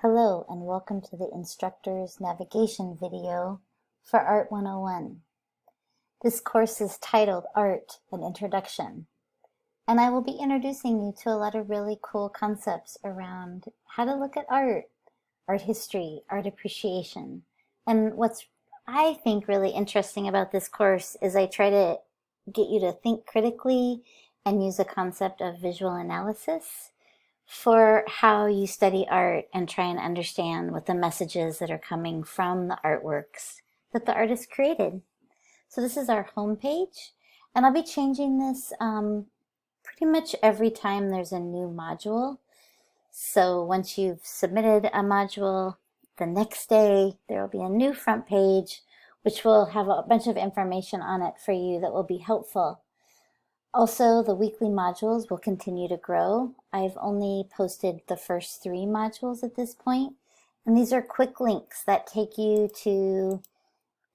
Hello and welcome to the instructor's navigation video for Art 101. This course is titled Art: An Introduction, and I will be introducing you to a lot of really cool concepts around how to look at art history, art appreciation. And what's I think really interesting about this course is I try to get you to think critically and use a concept of visual analysis for how you study art and try and understand what the messages that are coming from the artworks that the artist created. So this is our home page, and I'll be changing this pretty much every time there's a new module. So once you've submitted a module, the next day there will be a new front page which will have a bunch of information on it for you that will be helpful. Also, the weekly modules will continue to grow. I've only posted the first 3 modules at this point, and these are quick links that take you to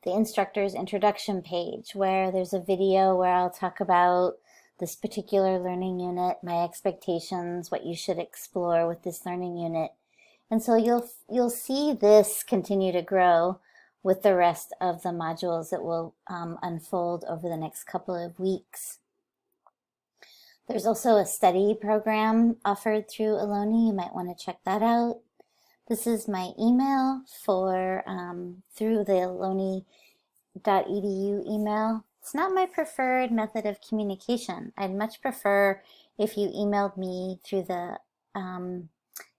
the instructor's introduction page, where there's a video where I'll talk about this particular learning unit, my expectations, what you should explore with this learning unit. And so you'll see this continue to grow with the rest of the modules that will unfold over the next couple of weeks. There's also a study program offered through Ohlone. You might want to check that out. This is my email for through the ohlone.edu email. It's not my preferred method of communication. I'd much prefer if you emailed me through the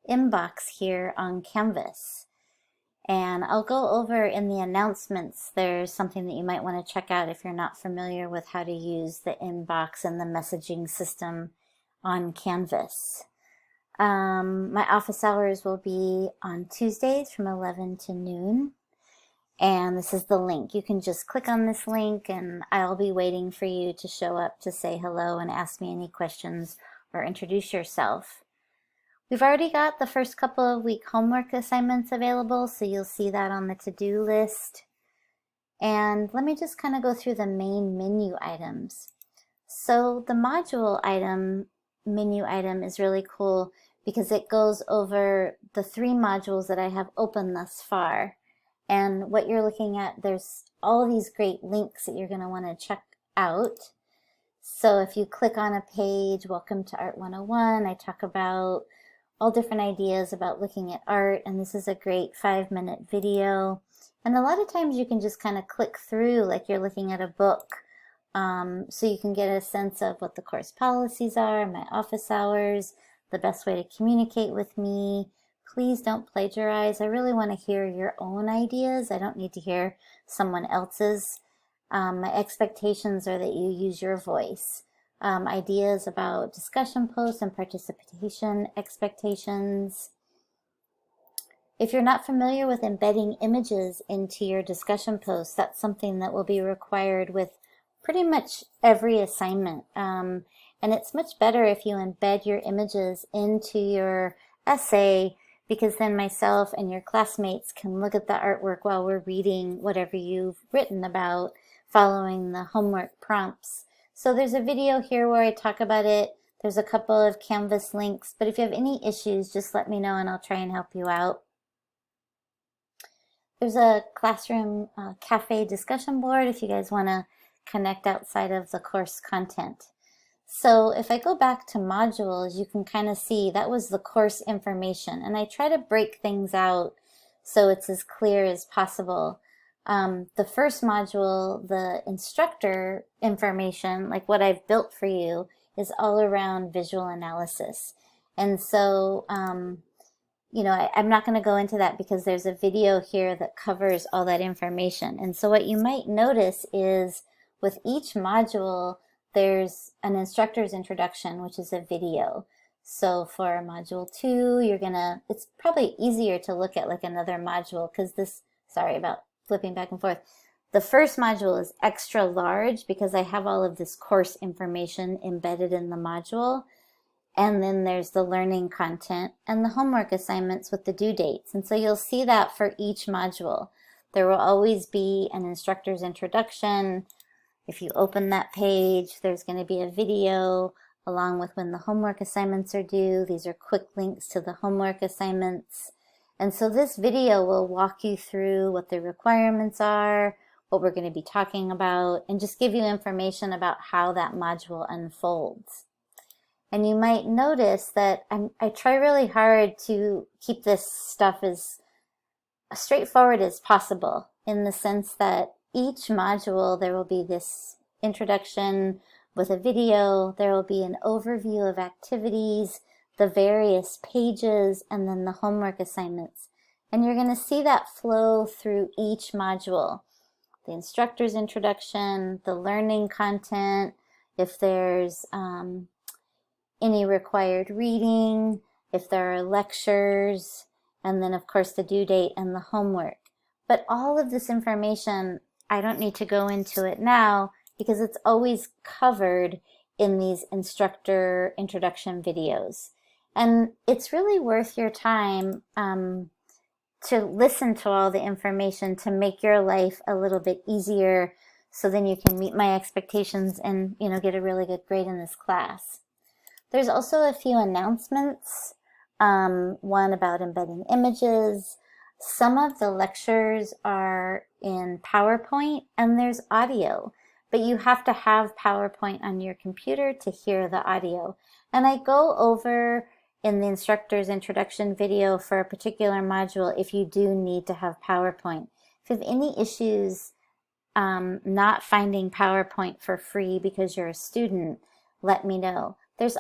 inbox here on Canvas. And I'll go over in the announcements, there's something that you might want to check out if you're not familiar with how to use the inbox and the messaging system on Canvas. My office hours will be on Tuesdays from 11 to noon. And this is the link. You can just click on this link and I'll be waiting for you to show up to say hello and ask me any questions or introduce yourself. We've already got the first couple of week homework assignments available, so you'll see that on the to-do list. And let me just kind of go through the main menu items. So the module item, menu item, is really cool because it goes over the 3 modules that I have open thus far. And what you're looking at, there's all these great links that you're going to want to check out. So if you click on a page, Welcome to Art 101, I talk about all different ideas about looking at art, and this is a great 5-minute video. And a lot of times you can just kind of click through like you're looking at a book, so you can get a sense of what the course policies are, my office hours, the best way to communicate with me. Please don't plagiarize. I really want to hear your own ideas. I don't need to hear someone else's. My expectations are that you use your voice. Ideas about discussion posts and participation expectations. If you're not familiar with embedding images into your discussion posts, that's something that will be required with pretty much every assignment. And it's much better if you embed your images into your essay, because then myself and your classmates can look at the artwork while we're reading whatever you've written about, following the homework prompts. So there's a video here where I talk about it. There's a couple of Canvas links, but if you have any issues, just let me know and I'll try and help you out. There's a classroom cafe discussion board if you guys want to connect outside of the course content. So if I go back to modules, you can kind of see that was the course information, and I try to break things out so it's as clear as possible. The first module, the instructor information, like what I've built for you, is all around visual analysis. And so, you know, I'm not going to go into that because there's a video here that covers all that information. And so what you might notice is with each module, there's an instructor's introduction, which is a video. So for module 2, it's probably easier to look at like another module because sorry about flipping back and forth. The first module is extra large because I have all of this course information embedded in the module. And then there's the learning content and the homework assignments with the due dates. And so you'll see that for each module. There will always be an instructor's introduction. If you open that page, there's going to be a video along with when the homework assignments are due. These are quick links to the homework assignments. And so this video will walk you through what the requirements are, what we're going to be talking about, and just give you information about how that module unfolds. And you might notice that I try really hard to keep this stuff as straightforward as possible, in the sense that each module there will be this introduction with a video, there will be an overview of activities, the various pages, and then the homework assignments. And you're going to see that flow through each module. The instructor's introduction, the learning content, if there's any required reading, if there are lectures, and then of course the due date and the homework. But all of this information, I don't need to go into it now because it's always covered in these instructor introduction videos. And it's really worth your time to listen to all the information to make your life a little bit easier, so then you can meet my expectations and, you know, get a really good grade in this class. There's also a few announcements, one about embedding images. Some of the lectures are in PowerPoint and there's audio, but you have to have PowerPoint on your computer to hear the audio. And I go over in the instructor's introduction video for a particular module if you do need to have PowerPoint. If you have any issues not finding PowerPoint for free because you're a student, let me know. There's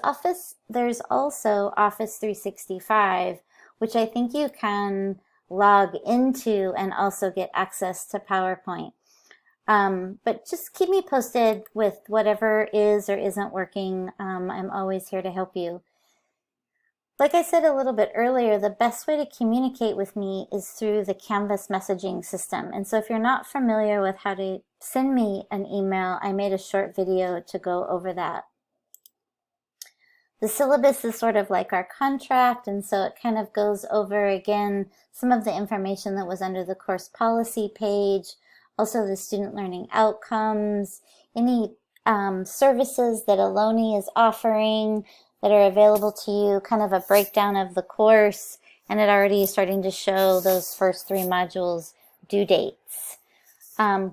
also Office 365, which I think you can log into and also get access to PowerPoint. But just keep me posted with whatever is or isn't working. I'm always here to help you. Like I said a little bit earlier, the best way to communicate with me is through the Canvas messaging system. And so if you're not familiar with how to send me an email, I made a short video to go over that. The syllabus is sort of like our contract, and so it kind of goes over again some of the information that was under the course policy page, also the student learning outcomes, any services that Ohlone is offering that are available to you, kind of a breakdown of the course, and it already is starting to show those first 3 modules due dates.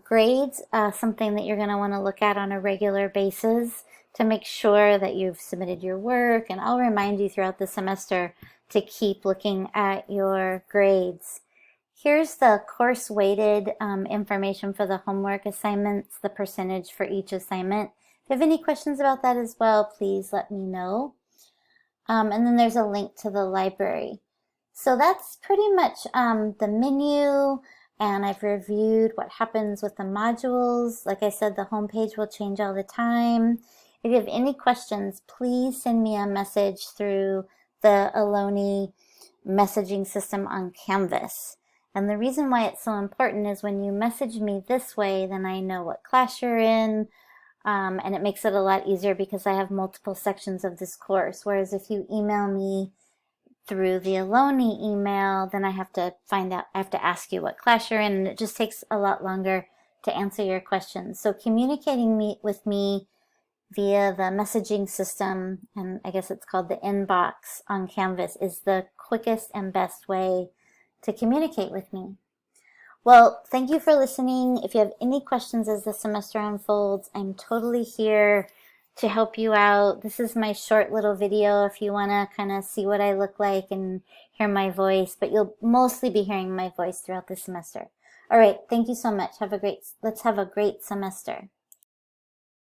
Grades, something that you're going to want to look at on a regular basis to make sure that you've submitted your work, and I'll remind you throughout the semester to keep looking at your grades. Here's the course weighted information for the homework assignments, the percentage for each assignment. If you have any questions about that as well, please let me know. And then there's a link to the library. So that's pretty much the menu, and I've reviewed what happens with the modules. Like I said, the homepage will change all the time. If you have any questions, please send me a message through the Ohlone messaging system on Canvas. And the reason why it's so important is when you message me this way, then I know what class you're in, and it makes it a lot easier because I have multiple sections of this course. Whereas if you email me through the Ohlone email, then I have to ask you what class you're in, and it just takes a lot longer to answer your questions. So communicating with me via the messaging system, and I guess it's called the inbox on Canvas, is the quickest and best way to communicate with me. Well, thank you for listening. If you have any questions as the semester unfolds, I'm totally here to help you out. This is my short little video if you want to kind of see what I look like and hear my voice, but you'll mostly be hearing my voice throughout the semester. All right, thank you so much. Let's have a great semester.